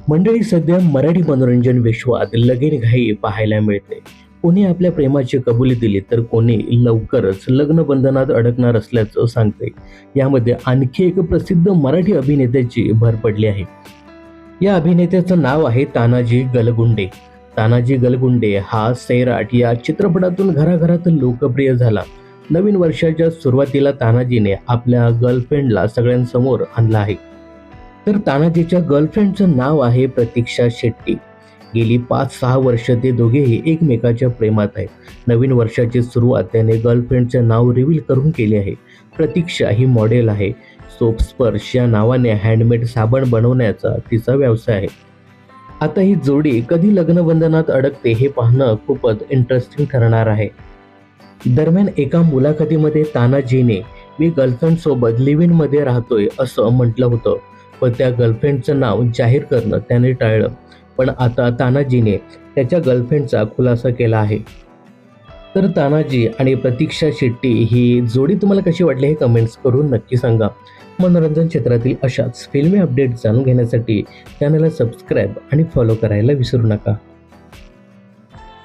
मंडळी, सध्या मराठी मनोरंजन विश्वात लगीनघाई पाहायला मिळते. कोणी आपल्या प्रेमाची कबुली दिली तर कोणी लवकरच लग्न बंधनात अडकणार असल्याचं सांगते. यामध्ये आणखी एक प्रसिद्ध मराठी अभिनेत्याची भर पडली आहे. या अभिनेत्याचं नाव आहे तानाजी गलगुंडे. तानाजी गलगुंडे हा सैराट या चित्रपटातून घराघरात लोकप्रिय झाला. नवीन वर्षाच्या सुरुवातीला तानाजीने आपल्या गर्लफ्रेंडला सगळ्यांसमोर आणलं आहे. तर तानाजीच्या गर्लफ्रेंडचं नाव आहे प्रतीक्षा शेट्टी. गेली 5-6 वर्ष ते दोघेही एकमेकाच्या प्रेमात आहेत. नवीन वर्षाची सुरुवात त्याने गर्लफ्रेंडचे नाव रिव्हील करून केली आहे. प्रतीक्षा ही मॉडेल आहे. सोप स्पर्श या नावाने हँडमेड साबण बनवण्याचा तिचा व्यवसाय आहे. आता ही जोडी कधी लग्नबंधनात अडकते हे पाहणं खूपच इंटरेस्टिंग ठरणार आहे. दरम्यान एका मुलाखतीमध्ये तानाजीने मी गर्लफ्रेंड सोबत लिव्ह इन मध्ये राहतोय असं म्हटलं होतं, पण त्या गर्लफ्रेंडचं नाव जाहीर करणं त्याने टाळलं. पण आता तानाजीने त्याच्या गर्लफ्रेंडचा खुलासा केला आहे. तर तानाजी आणि प्रतीक्षा शेट्टी ही जोडी तुम्हाला कशी वाटली हे कमेंट्स करून नक्की सांगा. मनोरंजन क्षेत्रातील अशाच फिल्मी अपडेट जाणून घेण्यासाठी चॅनलला सबस्क्राईब आणि फॉलो करायला विसरू नका.